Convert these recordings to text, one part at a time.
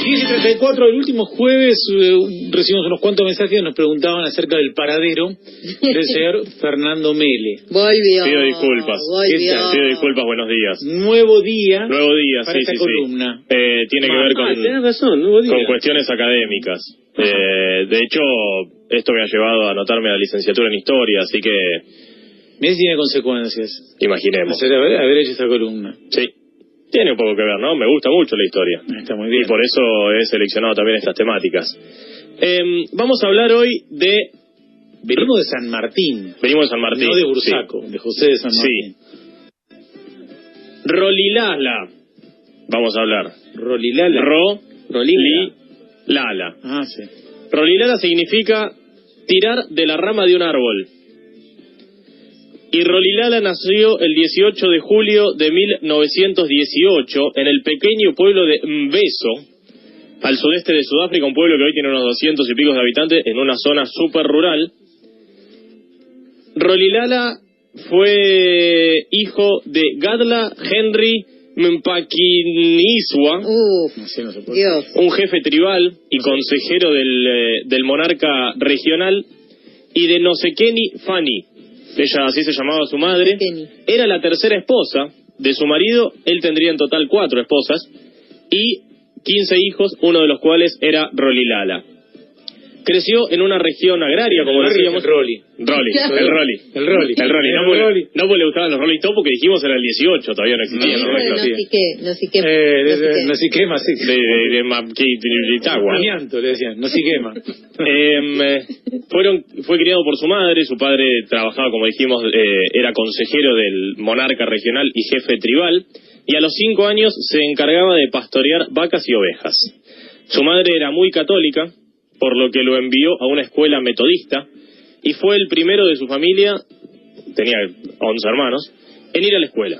10:34, el último jueves recibimos unos cuantos mensajes que nos preguntaban acerca del paradero del señor Fernando Mele. Volvió. Pido disculpas. Pido disculpas, buenos días. Nuevo día sí, para esta columna. Tiene que ver tenés razón, con cuestiones académicas. De hecho, esto me ha llevado a anotarme a la licenciatura en Historia, así que... Mirá si tiene consecuencias. Imaginemos. Haber hecho esta columna. Sí. Tiene un poco que ver, ¿no? Me gusta mucho la historia. Está muy bien. Y por eso he seleccionado también estas temáticas. Vamos a hablar hoy de... Venimos de San Martín. Venimos de San Martín. No de Bursaco, de José de San Martín. Sí. Rolilala. Vamos a hablar. Rolilala. Rolilala. Ah, sí. Rolilala significa tirar de la rama de un árbol. Y Rolilala nació el 18 de julio de 1918 en el pequeño pueblo de Mvezo, al sudeste de Sudáfrica, un pueblo que hoy tiene unos 200 y pico de habitantes, en una zona súper rural. Rolilala fue hijo de Gadla Henry Mpakiniswa, un jefe tribal y consejero del monarca regional, y de Nosekeni Fani. Ella, así se llamaba su madre. Era la tercera esposa de su marido. Él tendría en total 4 esposas y 15 hijos, uno de los cuales era Rolilala. Creció en una región agraria, como decíamos. El Rolly. No porque le gustaban los Rolling Stones, porque dijimos era el 18, todavía no existía. No se quema. De Itagua. Amianto, le decían, no se quema. Fue criado por su madre. Su padre trabajaba, como dijimos, era consejero del monarca regional y jefe tribal, y a los 5 años se encargaba de pastorear vacas y ovejas. Su madre era muy católica, por lo que lo envió a una escuela metodista, y fue el primero de su familia, tenía 11 hermanos, en ir a la escuela.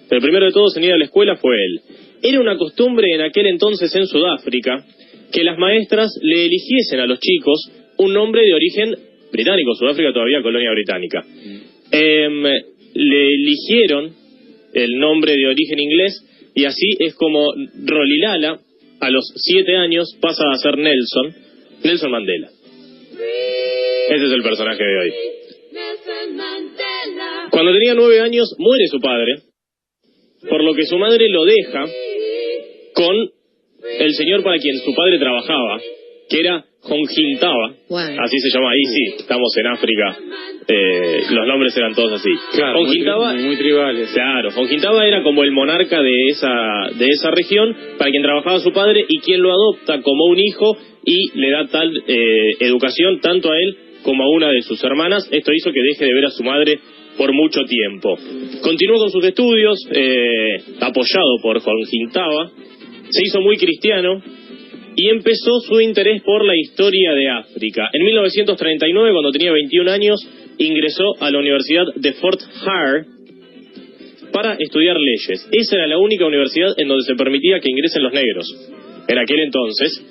El primero de todos en ir a la escuela fue él. Era una costumbre en aquel entonces en Sudáfrica que las maestras le eligiesen a los chicos un nombre de origen británico. Sudáfrica todavía colonia británica. Le eligieron el nombre de origen inglés, y así es como Rolilala, a los 7 años, pasa a ser Nelson Mandela. Ese es el personaje de hoy. Cuando tenía 9 años muere su padre, por lo que su madre lo deja con el señor para quien su padre trabajaba, que era Jonjintaba. Así se llama. Ahí sí, estamos en África. Los nombres eran todos así. Claro, Jonjintaba, muy tribales. Claro, Jonjintaba era como el monarca de esa región, para quien trabajaba su padre, y quien lo adopta como un hijo y le da tal educación tanto a él como a una de sus hermanas. Esto hizo que deje de ver a su madre por mucho tiempo. Continuó con sus estudios, apoyado por Jonjintaba, se hizo muy cristiano y empezó su interés por la historia de África. En 1939, cuando tenía 21 años, ingresó a la Universidad de Fort Hare para estudiar leyes. Esa era la única universidad en donde se permitía que ingresen los negros en aquel entonces.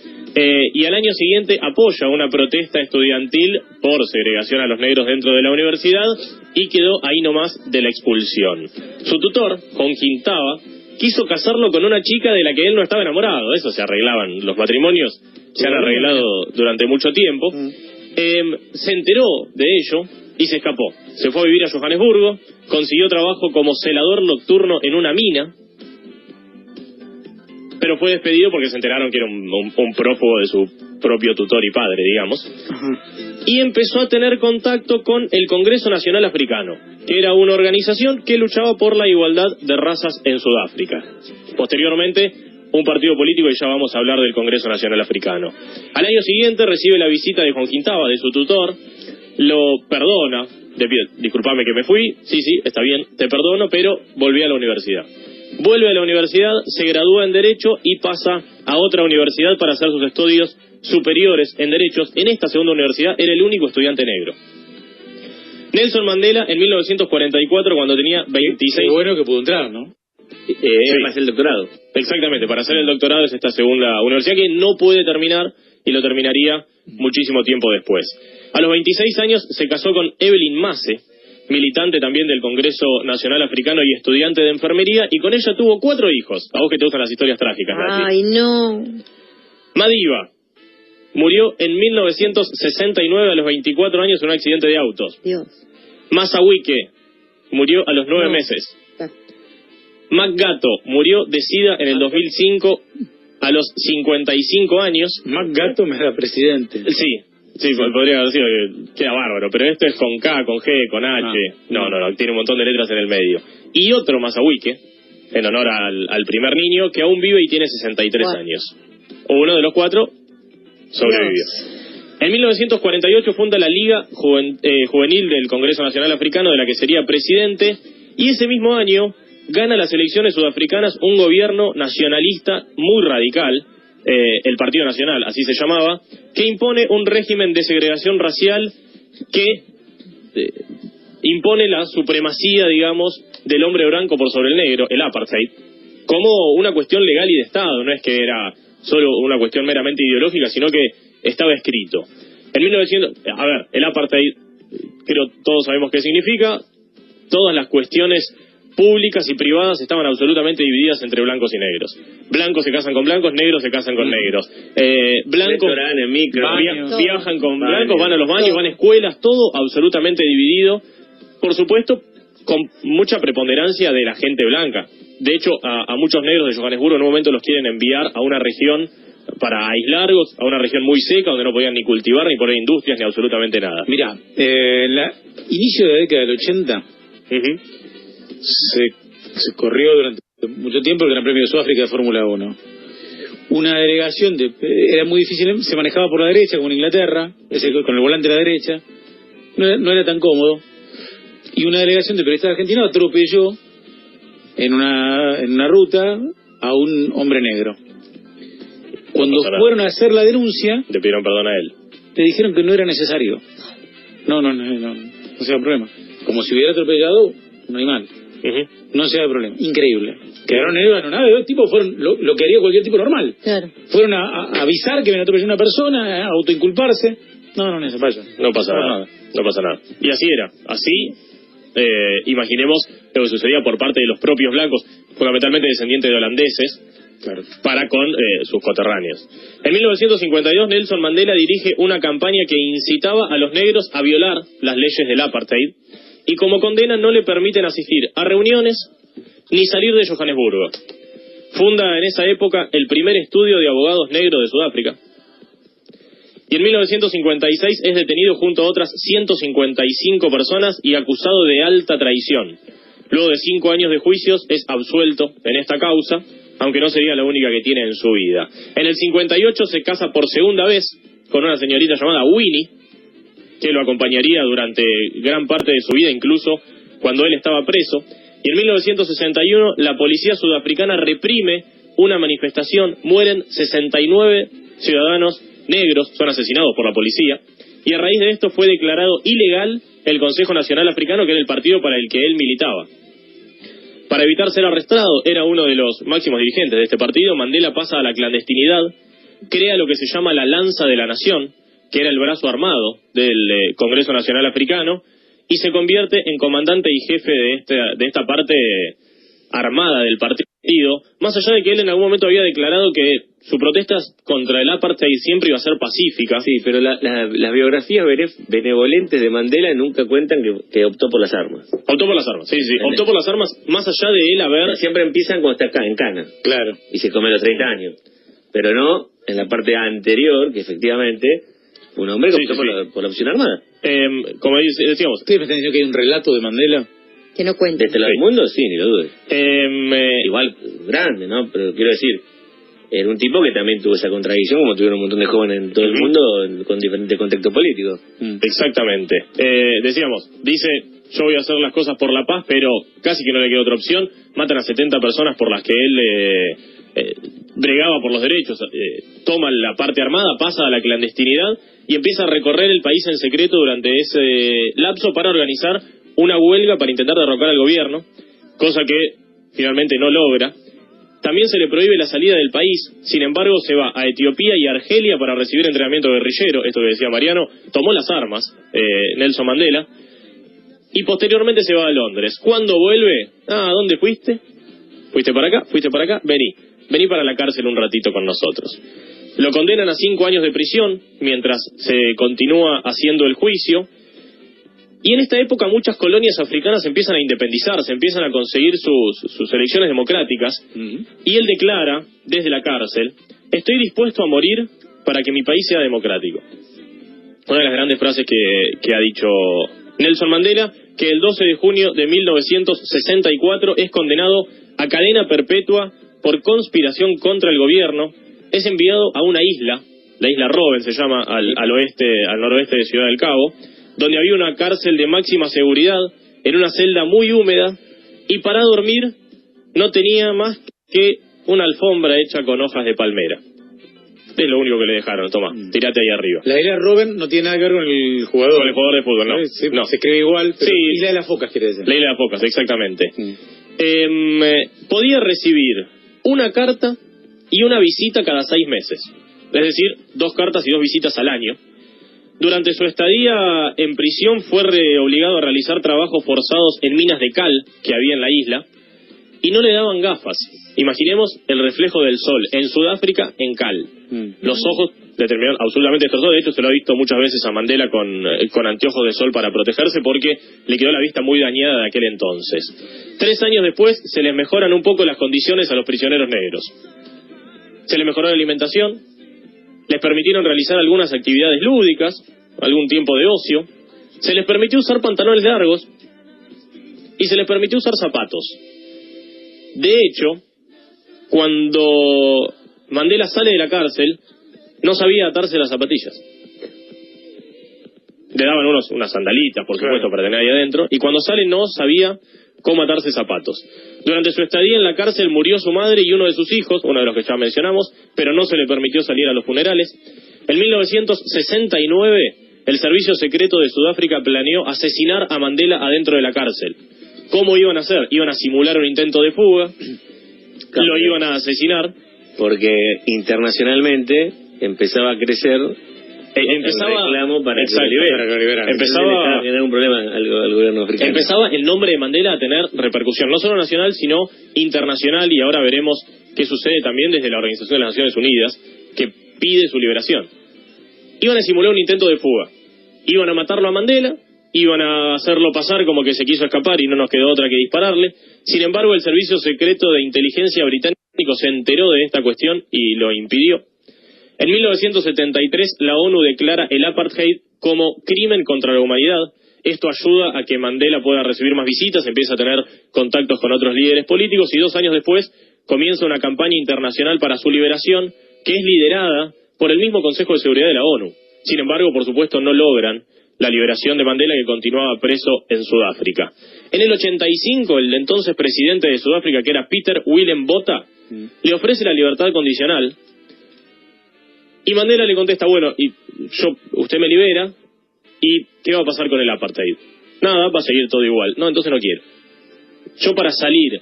Y al año siguiente apoya una protesta estudiantil por segregación a los negros dentro de la universidad, y quedó ahí nomás de la expulsión. Su tutor, Jonjintaba, quiso casarlo con una chica de la que él no estaba enamorado. Eso se arreglaban, los matrimonios se han arreglado durante mucho tiempo. Se enteró de ello y se escapó. Se fue a vivir a Johannesburgo, consiguió trabajo como celador nocturno en una mina, pero fue despedido porque se enteraron que era un prófugo de su propio tutor y padre, digamos. Y empezó a tener contacto con el Congreso Nacional Africano, que era una organización que luchaba por la igualdad de razas en Sudáfrica. Posteriormente, un partido político, y ya vamos a hablar del Congreso Nacional Africano. Al año siguiente recibe la visita de Jonjintaba, de su tutor, lo perdona, disculpame que me fui, sí, está bien, te perdono, pero volví a la universidad. Vuelve a la universidad, se gradúa en Derecho y pasa a otra universidad para hacer sus estudios superiores en Derechos. En esta segunda universidad era el único estudiante negro. Nelson Mandela, en 1944, cuando tenía 26... Qué bueno que pudo entrar, ¿no? Para hacer el doctorado. Exactamente, para hacer el doctorado es esta segunda universidad que no puede terminar, y lo terminaría muchísimo tiempo después. A los 26 años se casó con Evelyn Masse, militante también del Congreso Nacional Africano y estudiante de enfermería, y con ella tuvo 4 hijos. A vos que te gustan las historias trágicas, Nati. Ay, no. Madiba murió en 1969 a los 24 años en un accidente de autos. Dios. Masawyke murió a los 9 meses. McGatto murió de SIDA en el 2005 a los 55 años. McGatto me da presidente. Sí, podría haber sido que queda bárbaro, pero esto es con K, con G, con H. No, tiene un montón de letras en el medio. Y otro Masawyke, en honor al primer niño, que aún vive y tiene 63 años. Uno de los 4 sobrevivió. En 1948 funda la Liga Juvenil del Congreso Nacional Africano, de la que sería presidente, y ese mismo año gana las elecciones sudafricanas un gobierno nacionalista muy radical, el Partido Nacional, así se llamaba, que impone un régimen de segregación racial que impone la supremacía, digamos, del hombre blanco por sobre el negro, el apartheid, como una cuestión legal y de Estado. No es que era solo una cuestión meramente ideológica, sino que estaba escrito. En 1900, el apartheid, creo todos sabemos qué significa. Todas las cuestiones públicas y privadas estaban absolutamente divididas entre blancos y negros. Blancos se casan con blancos, negros se casan con negros. Blancos viajan con blancos, van a los baños, van a escuelas, todo absolutamente dividido. Por supuesto, con mucha preponderancia de la gente blanca. De hecho, a muchos negros de Johannesburgo en un momento los quieren enviar a una región para aislarlos, a una región muy seca donde no podían ni cultivar, ni poner industrias, ni absolutamente nada. Mirá, inicio de la década del 80 se corrió durante mucho tiempo el Gran Premio de Sudáfrica de Fórmula 1. Una delegación era muy difícil, se manejaba por la derecha como en Inglaterra, con el volante a la derecha, no era tan cómodo, y una delegación de periodistas argentinos atropelló en una ruta a un hombre negro. Cuando fueron a hacer la denuncia, le pidieron perdón a él. Le dijeron que no era necesario. No se da problema. Como si hubiera atropellado un animal. No se da problema. Increíble. Quedaron en una nave, tipos fueron lo que haría cualquier tipo normal. Claro. Fueron a avisar que habían atropellado a una persona, a autoinculparse. No se vaya. No pasa nada. No pasa nada. Y así era. Así, imaginemos lo que sucedía por parte de los propios blancos, fundamentalmente descendientes de holandeses, para con sus coterráneos. En 1952 Nelson Mandela dirige una campaña que incitaba a los negros a violar las leyes del apartheid, y como condena no le permiten asistir a reuniones ni salir de Johannesburgo. Funda en esa época el primer estudio de abogados negros de Sudáfrica, y en 1956 es detenido junto a otras 155 personas y acusado de alta traición. Luego de 5 años de juicios es absuelto en esta causa, aunque no sería la única que tiene en su vida. En el 58 se casa por segunda vez con una señorita llamada Winnie, que lo acompañaría durante gran parte de su vida, incluso cuando él estaba preso. Y en 1961 la policía sudafricana reprime una manifestación, mueren 69 ciudadanos negros, son asesinados por la policía, y a raíz de esto fue declarado ilegal el Consejo Nacional Africano, que era el partido para el que él militaba. Para evitar ser arrestado, era uno de los máximos dirigentes de este partido. Mandela pasa a la clandestinidad, crea lo que se llama la Lanza de la Nación, que era el brazo armado del Congreso Nacional Africano, y se convierte en comandante y jefe de esta parte armada del partido, más allá de que él en algún momento había declarado que su protesta contra el apartheid siempre iba a ser pacífica. Sí, pero las biografías benevolentes de Mandela nunca cuentan que optó por las armas. Optó por las armas, sí, optó por las armas, más allá de él haber... Siempre empiezan cuando está acá, en cana. Claro. Y se come los 30 años. Pero no en la parte anterior, que efectivamente un hombre que optó por la opción armada. Como decíamos... ¿Ustedes me están diciendo que hay un relato de Mandela? Que no cuenta. ¿De este lado del mundo? Sí, ni lo dudes. Igual grande, ¿no? Pero quiero decir, era un tipo que también tuvo esa contradicción, como tuvieron un montón de jóvenes en todo el mundo con diferentes contextos políticos. Exactamente. Decíamos, dice, yo voy a hacer las cosas por la paz, pero casi que no le queda otra opción. Matan a 70 personas por las que él bregaba por los derechos. Toma la parte armada, pasa a la clandestinidad y empieza a recorrer el país en secreto durante ese lapso para organizar una huelga para intentar derrocar al gobierno, cosa que finalmente no logra. También se le prohíbe la salida del país, sin embargo se va a Etiopía y Argelia para recibir entrenamiento guerrillero, esto que decía Mariano, tomó las armas, Nelson Mandela, y posteriormente se va a Londres. ¿Cuándo vuelve? ¿A dónde fuiste? ¿Fuiste para acá? ¿Fuiste para acá? Vení para la cárcel un ratito con nosotros. Lo condenan a 5 años de prisión mientras se continúa haciendo el juicio. Y en esta época muchas colonias africanas empiezan a independizarse, empiezan a conseguir sus elecciones democráticas. Y él declara desde la cárcel: estoy dispuesto a morir para que mi país sea democrático. Una de las grandes frases que ha dicho Nelson Mandela, que el 12 de junio de 1964 es condenado a cadena perpetua por conspiración contra el gobierno. Es enviado a una isla, la isla Robben se llama, al noroeste de Ciudad del Cabo, donde había una cárcel de máxima seguridad, en una celda muy húmeda, y para dormir no tenía más que una alfombra hecha con hojas de palmera. Es lo único que le dejaron. Toma, tirate ahí arriba. La isla Robben no tiene nada que ver con el jugador. Con el jugador de fútbol, ¿no? Sí, no. Se escribe igual, pero sí. Isla de las Focas quiere decir. La isla de las Focas, exactamente. Podía recibir una carta y una visita cada 6 meses. Es decir, 2 cartas y 2 visitas al año. Durante su estadía en prisión fue obligado a realizar trabajos forzados en minas de cal que había en la isla, y no le daban gafas. Imaginemos el reflejo del sol en Sudáfrica en cal. Los ojos le terminaron absolutamente destrozados. De hecho, se lo ha visto muchas veces a Mandela con anteojos de sol para protegerse, porque le quedó la vista muy dañada de aquel entonces. 3 años después se les mejoran un poco las condiciones a los prisioneros negros. Se les mejoró la alimentación, les permitieron realizar algunas actividades lúdicas, algún tiempo de ocio, se les permitió usar pantalones largos y se les permitió usar zapatos. De hecho, cuando Mandela sale de la cárcel, no sabía atarse las zapatillas. Le daban unas sandalitas, por supuesto, para tener ahí adentro, y cuando sale no sabía cómo atarse zapatos. Durante su estadía en la cárcel murió su madre y uno de sus hijos, uno de los que ya mencionamos, pero no se le permitió salir a los funerales. En 1969, el Servicio Secreto de Sudáfrica planeó asesinar a Mandela adentro de la cárcel. ¿Cómo iban a hacer? Iban a simular un intento de fuga, lo iban a asesinar. Porque internacionalmente empezaba a crecer el reclamo para que lo liberen. Empezaba a tener un problema al gobierno africano. Empezaba el nombre de Mandela a tener repercusión, no solo nacional, sino internacional, y ahora veremos qué sucede también desde la Organización de las Naciones Unidas, que pide su liberación. Iban a simular un intento de fuga. Iban a matarlo a Mandela, iban a hacerlo pasar como que se quiso escapar y no nos quedó otra que dispararle. Sin embargo, el Servicio Secreto de Inteligencia británico se enteró de esta cuestión y lo impidió. En 1973, la ONU declara el apartheid como crimen contra la humanidad. Esto ayuda a que Mandela pueda recibir más visitas, empieza a tener contactos con otros líderes políticos, y 2 años después comienza una campaña internacional para su liberación, que es liderada por el mismo Consejo de Seguridad de la ONU. Sin embargo, por supuesto, no logran la liberación de Mandela, que continuaba preso en Sudáfrica. En el 85, el entonces presidente de Sudáfrica, que era Peter Willem Botha, le ofrece la libertad condicional, y Mandela le contesta: bueno, usted me libera, ¿y qué va a pasar con el apartheid? Nada, va a seguir todo igual. No, entonces no quiero. Yo, para salir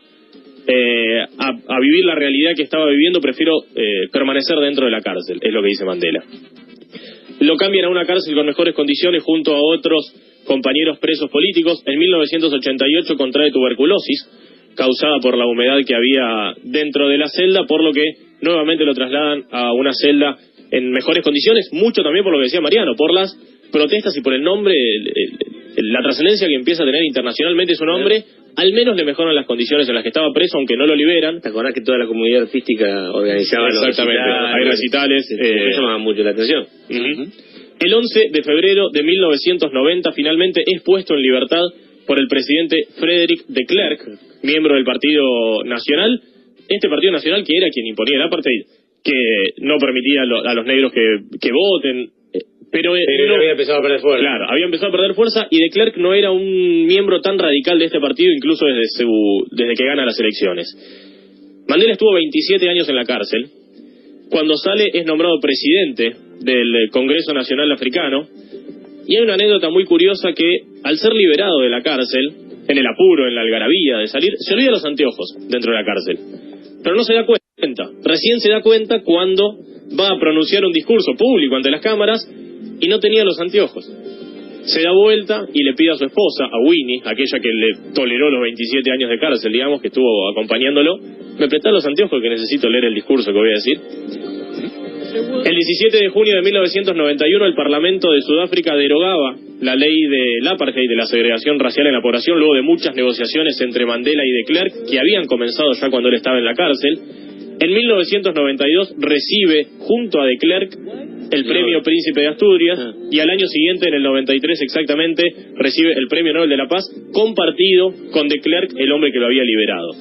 a vivir la realidad que estaba viviendo, prefiero permanecer dentro de la cárcel, es lo que dice Mandela. Lo cambian a una cárcel con mejores condiciones junto a otros compañeros presos políticos. En 1988 contrae tuberculosis, causada por la humedad que había dentro de la celda, por lo que nuevamente lo trasladan a una celda en mejores condiciones, mucho también por lo que decía Mariano, por las protestas y por el nombre, la trascendencia que empieza a tener internacionalmente su nombre. Al menos le mejoran las condiciones en las que estaba preso, aunque no lo liberan. ¿Te acordás que toda la comunidad artística organizaba los recitales? Hay recitales. Eso llama mucho la atención. El 11 de febrero de 1990 finalmente es puesto en libertad por el presidente Frederick de Klerk, miembro del Partido Nacional. Este Partido Nacional, que era quien imponía el apartheid, que no permitía a los negros que voten. Pero había empezado a perder fuerza. Claro, había empezado a perder fuerza, y de Klerk no era un miembro tan radical de este partido, incluso desde que gana las elecciones. Mandela estuvo 27 años en la cárcel. Cuando sale es nombrado presidente del Congreso Nacional Africano, y hay una anécdota muy curiosa: que al ser liberado de la cárcel, en el apuro, en la algarabía de salir, se olvida los anteojos dentro de la cárcel. Pero no se da cuenta. Recién se da cuenta cuando va a pronunciar un discurso público ante las cámaras y no tenía los anteojos. Se da vuelta y le pide a su esposa, a Winnie, aquella que le toleró los 27 años de cárcel, digamos, que estuvo acompañándolo: ¿me prestás los anteojos que necesito leer el discurso que voy a decir? El 17 de junio de 1991 el Parlamento de Sudáfrica derogaba la ley del apartheid, de la segregación racial en la población, luego de muchas negociaciones entre Mandela y de Klerk, que habían comenzado ya cuando él estaba en la cárcel. En 1992 recibe, junto a de Klerk, el premio Príncipe de Asturias, y al año siguiente, en el 93 exactamente, recibe el premio Nobel de la Paz, compartido con de Klerk, el hombre que lo había liberado.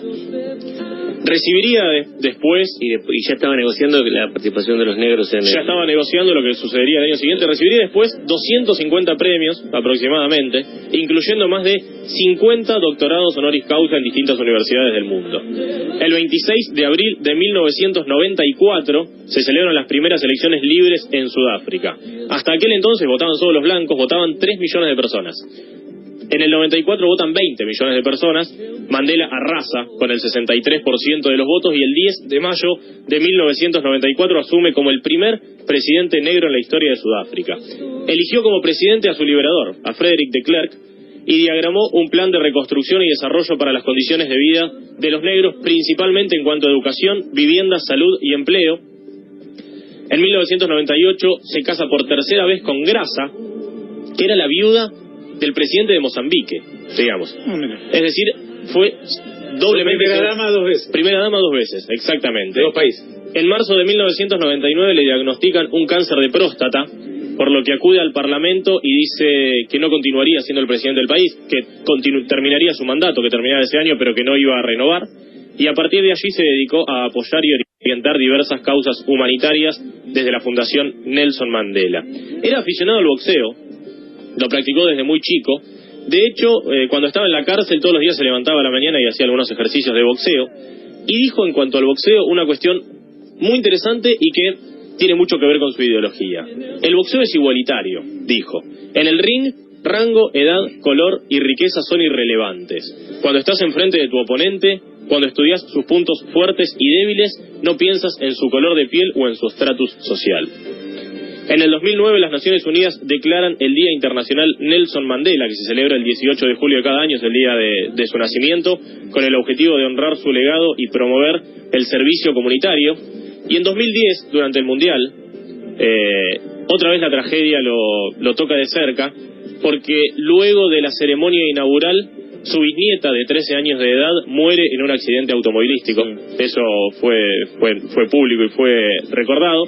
Recibiría después... Y ya estaba negociando la participación de los negros en... Ya estaba negociando lo que sucedería el año siguiente. Recibiría después 250 premios, aproximadamente, incluyendo más de 50 doctorados honoris causa en distintas universidades del mundo. El 26 de abril de 1994 se celebran las primeras elecciones libres en Sudáfrica. Hasta aquel entonces votaban solo los blancos, votaban 3 millones de personas. En el 94 votan 20 millones de personas. Mandela arrasa con el 63% de los votos y el 10 de mayo de 1994 asume como el primer presidente negro en la historia de Sudáfrica. Eligió como presidente a su liberador, a Frederick de Klerk, y diagramó un plan de reconstrucción y desarrollo para las condiciones de vida de los negros, principalmente en cuanto a educación, vivienda, salud y empleo. En 1998 se casa por tercera vez con Graça, que era la viuda del presidente de Mozambique, digamos. Es decir, fue doblemente... Primera dama 2 veces. Primera dama 2 veces, exactamente. De 2 países. En marzo de 1999 le diagnostican un cáncer de próstata, por lo que acude al Parlamento y dice que no continuaría siendo el presidente del país, que terminaría su mandato, que terminaba ese año, pero que no iba a renovar. Y a partir de allí se dedicó a apoyar y orientar diversas causas humanitarias desde la Fundación Nelson Mandela. Era aficionado al boxeo, lo practicó desde muy chico. De hecho, cuando estaba en la cárcel todos los días se levantaba a la mañana y hacía algunos ejercicios de boxeo. Y dijo en cuanto al boxeo una cuestión muy interesante y que tiene mucho que ver con su ideología. El boxeo es igualitario, dijo. En el ring, rango, edad, color y riqueza son irrelevantes. Cuando estás enfrente de tu oponente, cuando estudias sus puntos fuertes y débiles, no piensas en su color de piel o en su estatus social. En el 2009 las Naciones Unidas declaran el Día Internacional Nelson Mandela, que se celebra el 18 de julio de cada año, es el día de su nacimiento, con el objetivo de honrar su legado y promover el servicio comunitario. Y en 2010, durante el Mundial, otra vez la tragedia lo toca de cerca, porque luego de la ceremonia inaugural, su bisnieta de 13 años de edad muere en un accidente automovilístico. Eso fue público y fue recordado.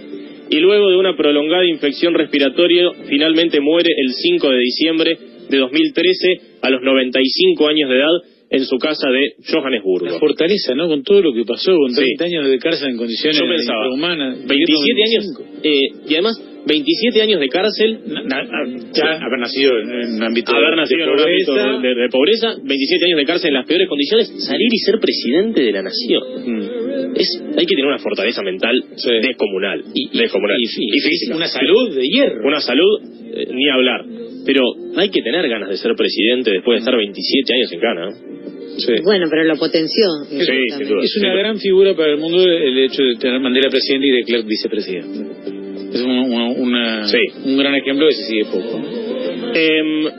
Y luego de una prolongada infección respiratoria, finalmente muere el 5 de diciembre de 2013 a los 95 años de edad en su casa de Johannesburgo. La fortaleza, ¿no? Con todo lo que pasó, con 30 años de cárcel en condiciones infrahumanas. 27 años, y además 27 años de cárcel. Haber nacido en un ámbito de pobreza, 27 años de cárcel en las peores condiciones, salir y ser presidente de la nación. Hay que tener una fortaleza mental descomunal. Y física. Una salud de hierro. Una salud, ni hablar. Pero hay que tener ganas de ser presidente después de estar 27 años en cana, ¿no? Sí. Bueno, pero lo potenció. Sí, sin duda. Es una gran figura para el mundo el hecho de tener Mandela presidente y de Klerk vicepresidente. Es un gran ejemplo que se sigue poco.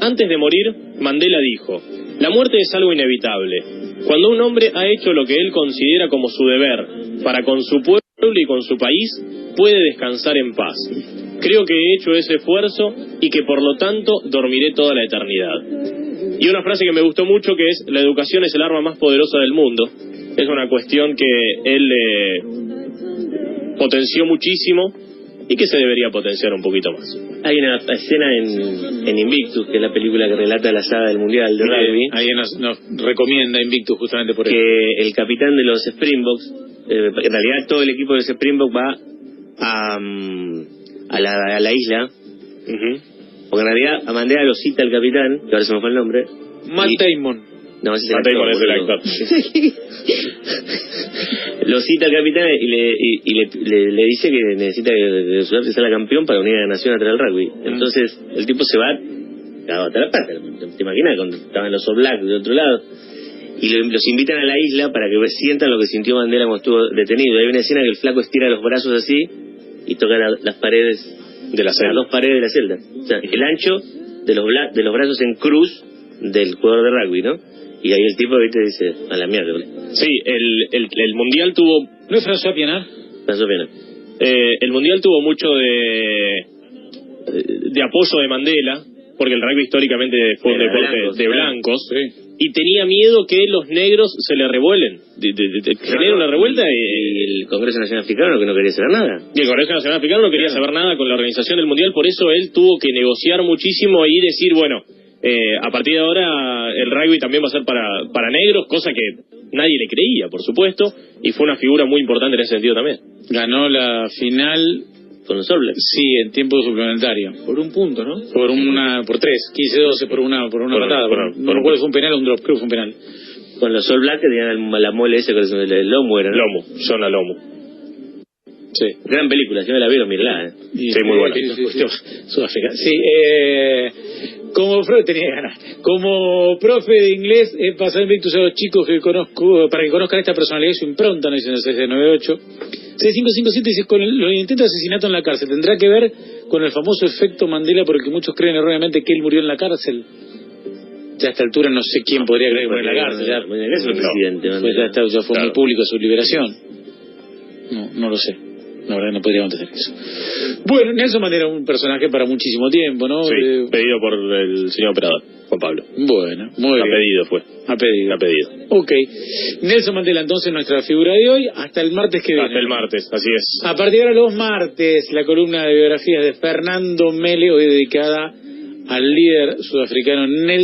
Antes de morir, Mandela dijo: la muerte es algo inevitable. Cuando un hombre ha hecho lo que él considera como su deber para con su pueblo y con su país, puede descansar en paz. Creo que he hecho ese esfuerzo y que por lo tanto dormiré toda la eternidad. Y una frase que me gustó mucho, que es: la educación es el arma más poderosa del mundo. Es una cuestión que él potenció muchísimo y que se debería potenciar un poquito más. Hay una escena en Invictus, que es la película que relata la saga del Mundial de rugby. Ahí nos recomienda Invictus justamente por eso. Que el capitán de los Springboks, en realidad todo el equipo de los Springboks va a la isla, porque en realidad a Mandela lo cita el capitán, que ahora se me fue el nombre. Matt Damon. No, ese Matt Damon es el actor. Lo cita el capitán y le dice que necesita que Sudáfrica salga campeón para unir a la nación a traer el rugby. Entonces el tipo se va a la pata. ¿Te imaginas cuando estaban los All Blacks de otro lado? Y los invitan a la isla para que sientan lo que sintió Mandela cuando estuvo detenido. Hay una escena que el flaco estira los brazos así y toca las paredes de las dos paredes de la celda. O sea, el ancho de los brazos en cruz del jugador de rugby, ¿no? Y ahí el tipo, ¿viste? Dice: a la mierda. Sí, el Mundial tuvo... ¿No es François Pienaar? François Pienaar. El Mundial tuvo mucho de apoyo de Mandela, porque el rugby históricamente fue un deporte de blancos, y tenía miedo que los negros se le revuelen, genera una revuelta, y el Congreso Nacional Africano que no quería saber nada. Y el Congreso Nacional Africano no quería saber nada con la organización del Mundial, por eso él tuvo que negociar muchísimo y decir, bueno, a partir de ahora el rugby también va a ser para negros, cosa que nadie le creía, por supuesto, y fue una figura muy importante en ese sentido también. Ganó la final con los All Blacks. Sí, en tiempo suplementario. Por un punto, ¿no? Por 3, 15-12 por una patada. No recuerdo si fue un penal o un drop, creo que fue un penal. Con los All Blacks que tenían la mole ese con el lomo, era, ¿no? Lomo, Jonah Lomo. Sí. Gran película, si no la vieron, mirala, Sí, muy buena. Sudáfrica. Sí, como profe tenía que ganar. Como profe de inglés he pasado invictus a los chicos que conozco para que conozcan esta personalidad y su impronta, no dicen el 698. 6557 dice, con el intento de asesinato en la cárcel, ¿tendrá que ver con el famoso efecto Mandela por el que muchos creen erróneamente que él murió en la cárcel? Ya a esta altura no sé quién podría creer que murió en la cárcel. Ya, es el presidente. Pues ya fue muy público su liberación. No lo sé. La verdad no podría contestar eso. Bueno, Nelson Mandela un personaje para muchísimo tiempo, ¿no? Sí, pedido por el señor operador, Juan Pablo. Bueno, muy bien. A pedido fue. A pedido. Ok. Nelson Mandela, entonces, nuestra figura de hoy, hasta el martes que viene. Hasta el martes, así es. A partir de ahora, los martes, la columna de biografías de Fernando Mele, hoy dedicada al líder sudafricano Nelson